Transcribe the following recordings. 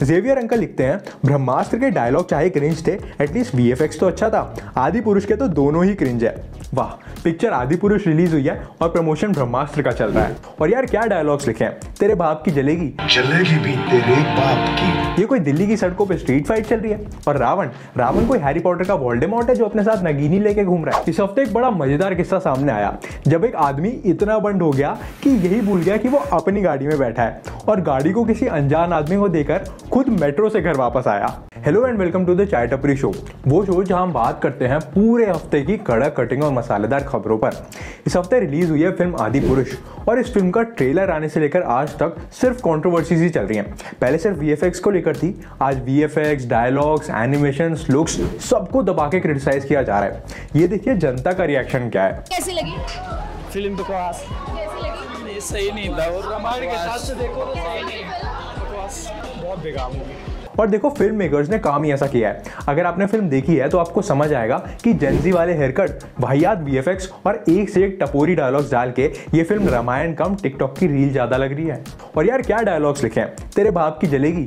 Xavier uncle लिखते हैं, ब्रह्मास्त्र के डायलॉग चाहे क्रिंज थे, एटलीस्ट वीएफएक्स तो अच्छा था। आदि पुरुष के तो दोनों ही क्रिंज है। वाह, पिक्चर आदि पुरुष रिलीज हुई है और प्रमोशन ब्रह्मास्त्र का चल रहा है। और यार क्या डायलॉग्स लिखे हैं, तेरे बाप की जलेगी भी तेरे बाप की। ये कोई दिल्ली की सड़कों पे स्ट्रीट फाइट चल रही है। और रावण कोई हैरी पॉटर का वोल्डेमॉर्ट है जो अपने साथ नगीनी लेके घूम रहा है। इस हफ्ते एक बड़ा मजेदार किस्सा सामने आया जब एक आदमी इतना बंड हो गया कि यही भूल गया कि वो अपनी गाड़ी में बैठा है और गाड़ी को किसी अनजान आदमी को देकर खुद मेट्रो से घर वापस आया। Hello and welcome to the chai tapri show, वो शो जहां हम बात करते हैं पूरे हफ्ते की कड़क कटिंग और मसालेदार खबरों पर। इस हफ्ते रिलीज हुई है फिल्म आदि पुरुष और इस फिल्म का ट्रेलर आने से लेकर आज तक सिर्फ कंट्रोवर्सीज ही चल रही हैं। पहले सिर्फ वीएफएक्स को लेकर थी, आज वीएफएक्स, डायलॉग्स, एनिमेशंस, लुक्स सबको दबा के क्रिटिसाइज किया जा रहा है। ये देखिए जनता का रिएक्शन क्या है। कैसी लगी फिल्म? बकवास, कैसी लगी? सही नहीं था और रामायण के हिसाब से देखो तो सही नहीं, बकवास, बहुत बेकार मूवी। और देखो फिल्म मेकर्स ने काम ही ऐसा किया है। अगर आपने फिल्म देखी है तो आपको समझ आएगा कि जेंजी वाले हेयरकट, वाहियात वीएफएक्स और एक से एक टपोरी डायलॉग्स डाल के ये फिल्म रामायण कम टिकटॉक की रील ज्यादा लग रही है। और यार क्या डायलॉग्स लिखे हैं, तेरे बाप की जलेगी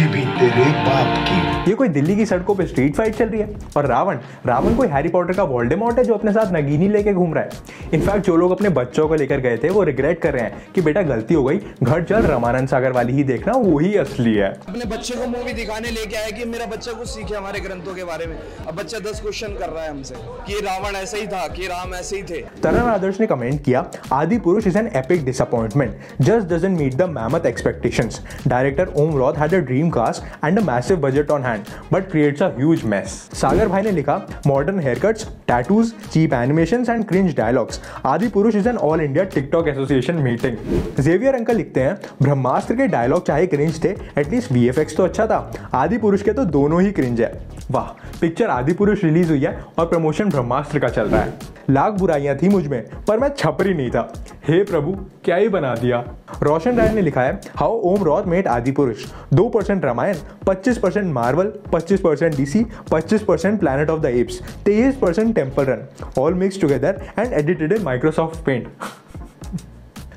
भी तेरे बाप की। ये कोई दिल्ली की सड़कों पे स्ट्रीट फाइट चल रही है। और रावण कोई हैरी पॉटर का वोल्डेमॉर्ट है जो अपने साथ नगीनी लेके घूम रहा है। इनफैक्ट जो लोग अपने बच्चों को लेकर गए थे वो रिग्रेट कर रहे हैं कि बेटा गलती हो गई, घर चल रामानंद सागर वाली ही देखना, वही असली है। अपने बच्चे को मूवी दिखाने लेके आया कि मेरा बच्चा कुछ सीखे हमारे ग्रंथों के बारे में। अब बच्चा 10 क्वेश्चन कर रहा है हमसे कि रावण ऐसे ही था, कि राम ऐसे ही थे। तरन आदर्श ने कमेंट किया, Adipurush is an epic disappointment, just doesn't meet the mammoth expectations. Director Om Raut had a dream cast and a massive budget on hand but creates a huge mess. Sagar भाई ने लिखा, modern haircuts, tattoos, cheap animations and cringe dialogues, Adipurush is an all India TikTok association meeting. Xavier uncle लिखते हैं, ब्रह्मास्त्र के dialogue चाहे cringe थे, at least VFX तो अच्छा था। आदि पुरुष के तो दोनों ही क्रिंज है। वाह, पिक्चर आदि पुरुष रिलीज हुई है और प्रमोशन ब्रह्मास्त्र का चल रहा है। लाख बुराइयां थी मुझ में पर मैं छपरी नहीं था, हे प्रभु क्या ही बना दिया। रोशन राय ने लिखा है, how Om रॉथ made Adi Purush, 2% Ramayan, 25% Marvel, 25% DC, 25% planet of the apes, 23% temple run, all mix together and edited in Microsoft paint.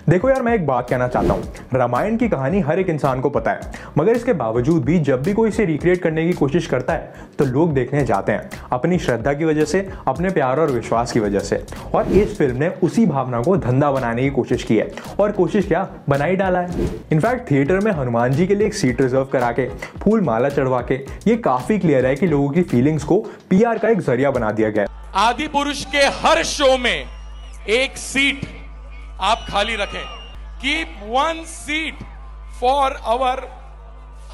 देखो यार, मैं एक बात कहना चाहता हूँ, रामायण की कहानी हर एक इंसान को पता है, मगर इसके बावजूद भी जब भी कोई इसे रिक्रिएट करने की कोशिश करता है तो लोग देखने जाते हैं, अपनी श्रद्धा की वजह से, अपने प्यार और विश्वास की वजह से। और इस फिल्म ने उसी भावना को धंधा बनाने की कोशिश की है और कोशिश क्या, बना ही डाला है। इनफैक्ट थिएटर में हनुमान जी के लिए एक सीट रिजर्व करा के, फूल माला चढ़वा के, ये काफी क्लियर है कि लोगों की फीलिंग्स को पीआर का एक जरिया बना दिया गया है। आदि पुरुष के हर शो में एक सीट आप खाली रखें। Keep one seat for our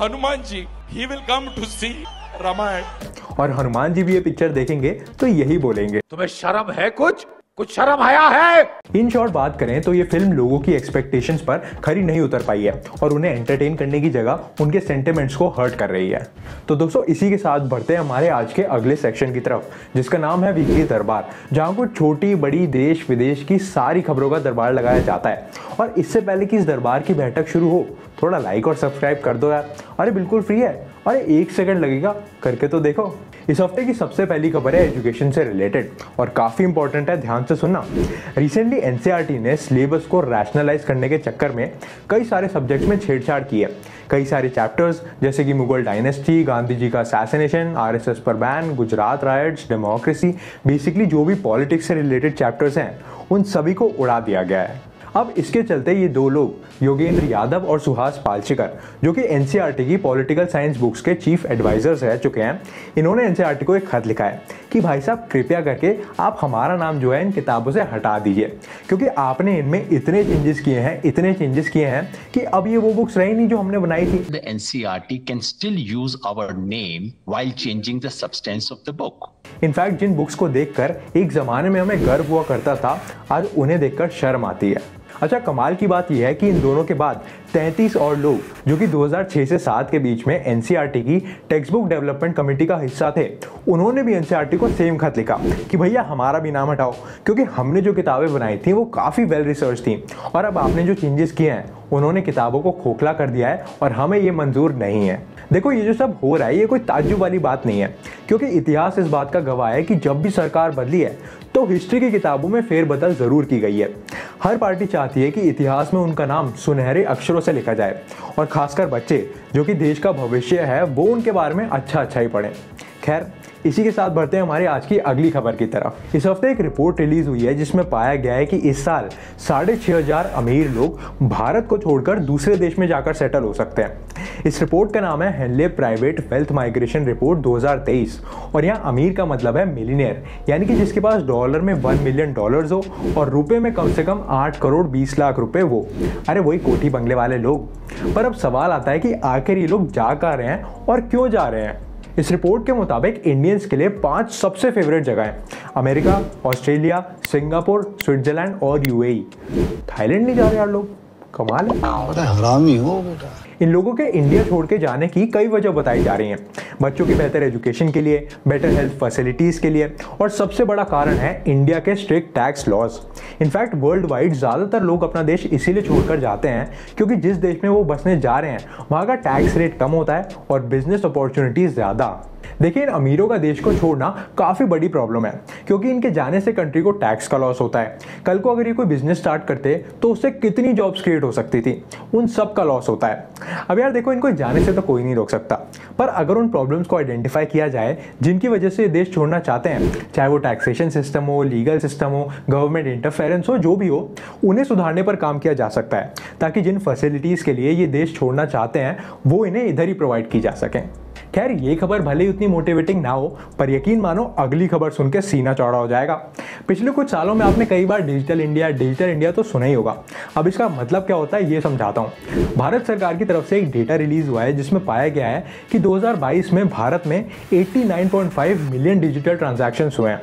Hanuman ji, he will come to see Ramayan. और हनुमान जी भी ये पिक्चर देखेंगे तो यही बोलेंगे, तुम्हें शर्म है? कुछ शर्म आया है? इन शॉर्ट बात करें तो ये फिल्म लोगों की एक्सपेक्टेशंस पर खरी नहीं उतर पाई है और उन्हें एंटरटेन करने की जगह उनके सेंटिमेंट्स को हर्ट कर रही है। तो दोस्तों, इसी के साथ बढ़ते हैं हमारे आज के अगले सेक्शन की तरफ, जिसका नाम है वीकली दरबार, जहां कुछ छोटी बड़ी देश विदेश की सारी खबरों का दरबार लगाया जाता है। और इससे पहले कि इस दरबार की बैठक शुरू हो, थोड़ा लाइक और सब्सक्राइब कर दो यार। अरे बिल्कुल फ्री है, अरे 1 सेकंड लगेगा, करके तो देखो। इस हफ्ते की सबसे पहली खबर है एजुकेशन से रिलेटेड और काफी इंपॉर्टेंट है, ध्यान से सुनना। रिसेंटली एनसीईआरटी ने सिलेबस को रैशनलाइज करने के चक्कर में कई सारे सब्जेक्ट्स में छेड़छाड़ की है। कई सारे चैप्टर्स जैसे कि मुगल डायनेस्टी, गांधी जी का असैसिनेशन, आरएसएस पर ban, Gujarat rights, democracy, basically जो भी पॉलिटिक्स से रिलेटेड चैप्टर्स हैं उन सभी को उड़ा दिया गया है। अब इसके चलते ये दो लोग, योगेंद्र यादव और सुहास पालचेकर, जो कि एनसीईआरटी की पॉलिटिकल साइंस बुक्स के चीफ एडवाइजर्स रह चुके हैं, इन्होंने एनसीईआरटी को एक खत लिखा है कि भाई साहब कृपया करके आप हमारा नाम जो है इन किताबों से हटा दीजिए, क्योंकि आपने इनमें इतने चेंजेस किए हैं कि अब ये वो बुक्स रही नहीं जो हमने बनाई थी। The NCERT can still use our name while changing the substance of the book. In fact जिन बुक्स को देखकर एक जमाने में हमें गर्व हुआ करता था, आज उन्हें देखकर शर्म आती है। अच्छा, कमाल की बात यह है कि इन दोनों के बाद 33 और लोग जो कि 2006 से 7 के बीच में एनसीईआरटी की टेक्स्ट बुक डेवलपमेंट कमेटी का हिस्सा थे, उन्होंने भी एनसीईआरटी को सेम खत लिखा कि भैया हमारा भी नाम हटाओ, क्योंकि हमने जो किताबें बनाई थी वो काफ़ी वेल रिसर्च थी और अब आपने जो चेंजेस किए हैं उन्होंने किताबों को खोखला कर दिया है और हमें ये मंजूर नहीं है। देखो ये जो सब हो रहा है ये कोई ताज्जुब वाली बात नहीं है, क्योंकि इतिहास इस बात का गवाह है कि जब भी सरकार बदली है तो हिस्ट्री की किताबों में फेरबदल जरूर की गई है। हर पार्टी चाहती है कि इतिहास में उनका नाम सुनहरे अक्षरों से लिखा जाए, और खासकर बच्चे जो कि देश का भविष्य है वो उनके बारे में अच्छा ही पढ़ें। खैर, इसी के साथ बढ़ते हैं हमारे आज की अगली खबर की तरफ। इस हफ्ते एक रिपोर्ट रिलीज हुई है जिसमें पाया गया है कि इस साल 6,500 अमीर लोग भारत को छोड़कर दूसरे देश में जाकर सेटल हो सकते हैं। इस रिपोर्ट का नाम है Henley private wealth migration report 2023, और यहाँ अमीर का मतलब है मिलियनियर, यानी कि जिसके पास डॉलर में $1 मिलियन हो और रुपए में कम से कम 8 करोड़ 20 लाख रुपए हो। अरे वही कोठी बंगले वाले लोग। पर अब सवाल आता है कि आखिर ये लोग जा कहाँ रहे हैं और क्यों जा रहे हैं। इस रिपोर्ट के मुताबिक इंडियंस के लिए 5 सबसे फेवरेट जगह हैं: अमेरिका, ऑस्ट्रेलिया, सिंगापुर, स्विट्जरलैंड और यूएई। थाईलैंड नहीं जा रहे यार लोग, कमाल है। हरामी हो बेटा। इन लोगों के इंडिया छोड़ के जाने की कई वजह बताई जा रही हैं। बच्चों की बेहतर एजुकेशन के लिए, बेटर हेल्थ फैसिलिटीज के लिए, और सबसे बड़ा कारण है इंडिया के strict tax laws. In fact world wide ज़्यादातर लोग अपना देश इसीलिए छोड़कर जाते हैं क्योंकि जिस देश में वो बसने जा रहे हैं वहाँ का टैक्स रेट कम होता है और बिजनेस अपॉर्चुनिटीज ज़्यादा। देखिए, इन अमीरों का देश को छोड़ना काफ़ी बड़ी प्रॉब्लम है क्योंकि इनके जाने से कंट्री को टैक्स का लॉस होता है। कल को अगर ये कोई बिजनेस स्टार्ट करते तो उससे कितनी जॉब्स क्रिएट हो सकती थी, उन सब का लॉस होता है। अब यार देखो, इनको जाने से तो कोई नहीं रोक सकता, पर अगर उन प्रॉब्लम्स को आइडेंटिफाई किया जाए जिनकी वजह से देश छोड़ना चाहते हैं, चाहे वो टैक्सेशन सिस्टम हो, लीगल सिस्टम हो, गवर्नमेंट इंटरफेरेंस हो, जो भी हो, उन्हें सुधारने पर काम किया जा सकता है ताकि जिन फैसिलिटीज़ के लिए ये देश छोड़ना चाहते हैं वो इन्हें इधर ही प्रोवाइड की जा सकें। खैर, ये खबर भले ही उतनी मोटिवेटिंग ना हो, पर यकीन मानो अगली खबर सुन के सीना चौड़ा हो जाएगा। पिछले कुछ सालों में आपने कई बार डिजिटल इंडिया तो सुना ही होगा। अब इसका मतलब क्या होता है ये समझाता हूँ। भारत सरकार की तरफ से एक डेटा रिलीज हुआ है जिसमें पाया गया है कि 2022 में भारत में 89.5 मिलियन डिजिटल ट्रांजैक्शंस हुए हैं।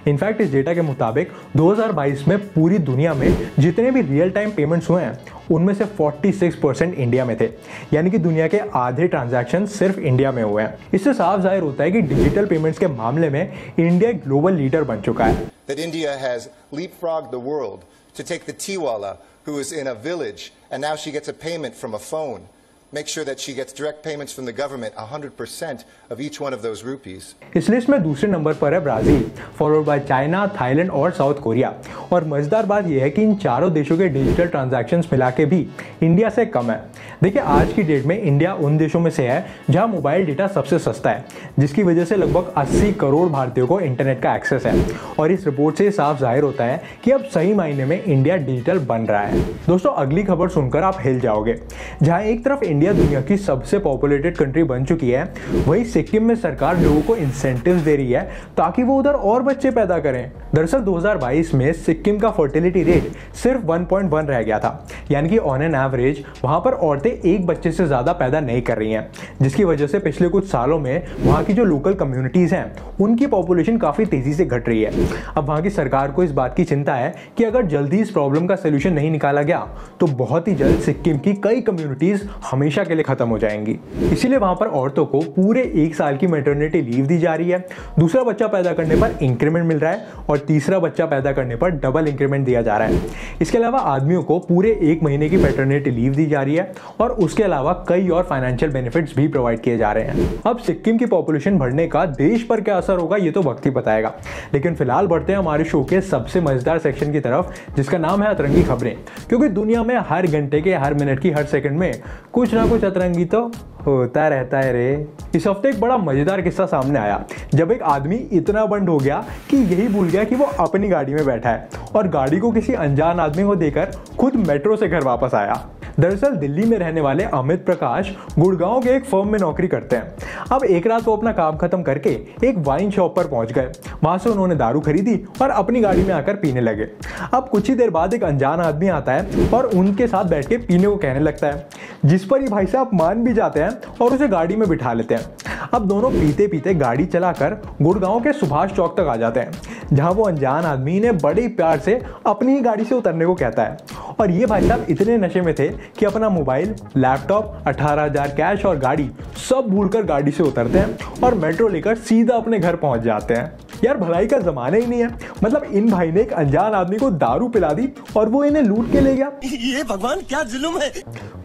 इनफैक्ट इस डेटा के मुताबिक 2022 में पूरी दुनिया में जितने भी रियल टाइम पेमेंट्स हुए हैं उनमें से 46% इंडिया में थे, यानी कि दुनिया के आधे ट्रांजैक्शन सिर्फ इंडिया में हुए हैं। इससे साफ जाहिर होता है कि डिजिटल पेमेंट्स के मामले में इंडिया ग्लोबल लीडर बन चुका है। That India has leapfrogged the world to take the tea wala who is in a village and now she gets a payment from a phone. Make sure that she gets direct payments from the government, 100% of each one of those rupees. इस list में दूसरे number पर है Brazil, followed by China, Thailand और south Korea. और मजेदार बात यह है कि इन चारों देशों के डिजिटल ट्रांजैक्शंस मिला के भी इंडिया से कम है। देखिए, आज की डेट में इंडिया उन देशों में से है जहां मोबाइल डेटा सबसे सस्ता है, जिसकी वजह से लगभग 80 करोड़ भारतीयों को इंटरनेट का एक्सेस है। और इस रिपोर्ट से साफ जाहिर होता है कि अब सही मायने में इंडिया डिजिटल बन रहा है। दोस्तों, अगली खबर सुनकर आप हिल जाओगे। जहां एक तरफ इंडिया दुनिया की सबसे पॉपुलेटेड कंट्री बन चुकी है, वहीं सिक्किम में सरकार लोगों को इंसेंटिव्स दे रही है ताकि वो उधर और बच्चे पैदा करें। दरअसल 2022 में सिक्किम का फर्टिलिटी रेट सिर्फ 1.1 रह गया था, यानी कि ऑन एन एवरेज वहां पर औरतें एक बच्चे से ज्यादा पैदा नहीं कर रही हैं, जिसकी वजह से पिछले कुछ सालों में वहां की जो लोकल कम्युनिटीज हैं उनकी पॉपुलेशन काफी तेजी से घट रही है। अब वहां की सरकार को इस बात की चिंता है कि अगर जल्दी इस प्रॉब्लम का सोल्यूशन नहीं निकाला गया तो बहुत ही जल्द सिक्किम की कई कम्युनिटीज हमेशा के लिए खत्म हो जाएंगी। इसीलिए वहां पर औरतों को पूरे 1 साल की मैटरनिटी लीव दी जा रही है, दूसरा बच्चा पैदा करने पर इंक्रीमेंट मिल रहा है और तीसरा बच्चा पैदा करने पर डबल इंक्रीमेंट दिया जा रहा है। इसके अलावा आदमियों को पूरे 1 महीने की पैटर्निटी लीव दी जा रही है और उसके अलावा कई और फाइनेंशियल बेनिफिट्स भी प्रोवाइड किए जा रहे हैं। अब सिक्किम की पॉपुलेशन बढ़ने का देश पर क्या असर होगा ये तो वक्त ही बताएगा, लेकिन फिलहाल बढ़ते हैं हमारे शो के सबसे मजेदार सेक्शन की तरफ, जिसका नाम है अतरंगी खबरें। क्योंकि दुनिया में हर घंटे के, हर मिनट की, हर सेकंड में कुछ ना कुछ अतरंगी तो होता रहता है रे। इस हफ्ते एक बड़ा मजेदार किस्सा सामने आया जब एक आदमी इतना बंड हो गया कि यही भूल गया कि वो अपनी गाड़ी में बैठा है और गाड़ी को किसी अनजान आदमी को देकर खुद मेट्रो से घर वापस आया। दरअसल दिल्ली में रहने वाले अमित प्रकाश गुड़गांव के एक फर्म में नौकरी करते हैं। अब एक रात वो अपना काम खत्म करके एक वाइन शॉप पर पहुंच गए। वहां से उन्होंने दारू खरीदी और अपनी गाड़ी में आकर पीने लगे। अब कुछ ही देर बाद एक अनजान आदमी आता है और उनके साथ बैठ के पीने को कहने लगता है, जिस पर ये भाई साहब मान भी जाते हैं और उसे गाड़ी में बिठा लेते हैं। अब दोनों पीते पीते गाड़ी चलाकर गुड़गांव के सुभाष चौक तक आ जाते हैं, जहां वो अनजान आदमी इन्हें बड़े प्यार से अपनी ही गाड़ी से उतरने को कहता है। और ये भाई साहब इतने नशे में थे कि अपना मोबाइल, लैपटॉप, 18,000 कैश और गाड़ी सब भूलकर गाड़ी से उतरते हैं और मेट्रो लेकर सीधा अपने घर पहुंच जाते हैं। यार भलाई का जमाना ही नहीं है। मतलब इन भाई ने एक अनजान आदमी को दारू पिला दी और वो इन्हें लूट के ले गया। ये भगवान क्या जुल्म है।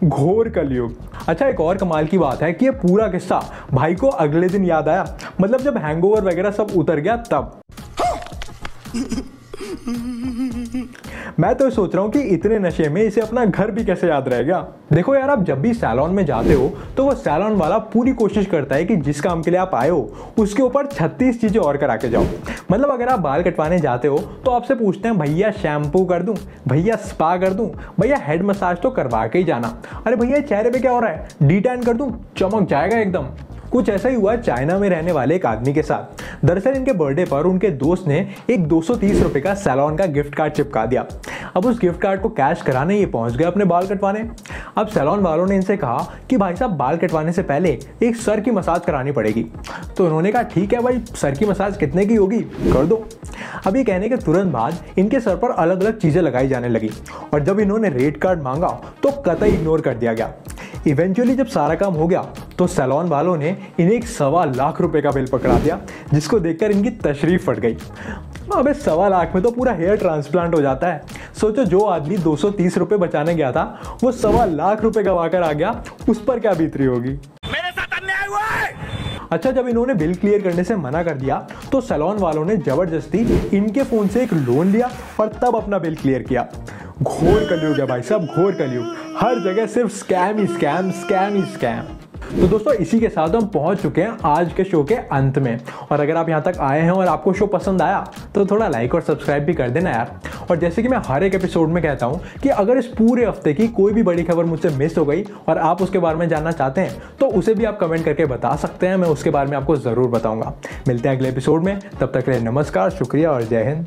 घोर कलयुग। अच्छा, एक और कमाल की बात है कि ये पूरा किस्सा भाई को अगले दिन याद आया, मतलब जब हैंगओवर वगैरह सब उतर गया तब। मैं तो सोच रहा हूँ कि इतने नशे में इसे अपना घर भी कैसे याद रहेगा। देखो यार, आप जब भी सैलून में जाते हो तो वो सैलून वाला पूरी कोशिश करता है कि जिस काम के लिए आप आए हो उसके ऊपर 36 चीजें और करा के जाओ। मतलब अगर आप बाल कटवाने जाते हो तो आपसे पूछते हैं भैया शैम्पू कर दूं, भैया स्पा कर दूं, भैया हेड मसाज तो करवा के ही जाना, अरे भैया चेहरे पे क्या हो रहा है, डी टैन कर दूं, चमक जाएगा एकदम। कुछ ऐसा ही हुआ चाइना में रहने वाले एक आदमी के साथ। दरअसल इनके बर्थडे पर उनके दोस्त ने एक 230 रुपए का सैलून का गिफ्ट कार्ड चिपका दिया। अब उस गिफ्ट कार्ड को कैश कराने ये पहुंच गए अपने बाल कटवाने। अब सैलून वालों ने इनसे कहा कि भाई साहब बाल कटवाने से पहले एक सर की मसाज करानी पड़ेगी। तो उन्होंने कहा ठीक है भाई, सर की मसाज कितने की होगी, कर दो। अब ये कहने के तुरंत बाद इनके सर पर अलग अलग चीजें लगाई जाने लगी और जब इन्होंने रेट कार्ड मांगा तो कतई इग्नोर कर दिया गया। इवेंचुअली जब सारा काम हो गया तो सैलून वालों ने इन्हें एक 1.25 लाख रुपए का बिल पकड़ा दिया, जिसको देखकर इनकी तशरीफ फट गई। अबे 1.25 लाख में तो पूरा हेयर ट्रांसप्लांट हो जाता है। सोचो, जो आदमी 230 रुपए बचाने गया था वो 1.25 लाख रुपए गवा कर आ गया, उस पर क्या बीत रही होगी। मेरे साथ अन्याय हुआ है। अच्छा, जब इन्होंने बिल क्लियर करने से मना कर दिया तो सैलून वालों ने जबरदस्ती इनके फोन से एक लोन लिया और तब अपना बिल क्लियर किया। घोर कलयुग है भाई साहब, घोर कलयुग। हर जगह सिर्फ स्कैम ही स्कैम, स्कैम ही स्कैम। तो दोस्तों, इसी के साथ हम पहुंच चुके हैं आज के शो के अंत में। और अगर आप यहां तक आए हैं और आपको शो पसंद आया तो थोड़ा लाइक और सब्सक्राइब भी कर देना यार। और जैसे कि मैं हर एक एपिसोड में कहता हूं कि अगर इस पूरे हफ्ते की कोई भी बड़ी खबर मुझसे मिस हो गई और आप उसके बारे में जानना चाहते हैं तो उसे भी आप कमेंट करके बता सकते हैं, मैं उसके बारे में आपको जरूर बताऊंगा। मिलते हैं अगले एपिसोड में, तब तक के लिए नमस्कार, शुक्रिया और जय हिंद।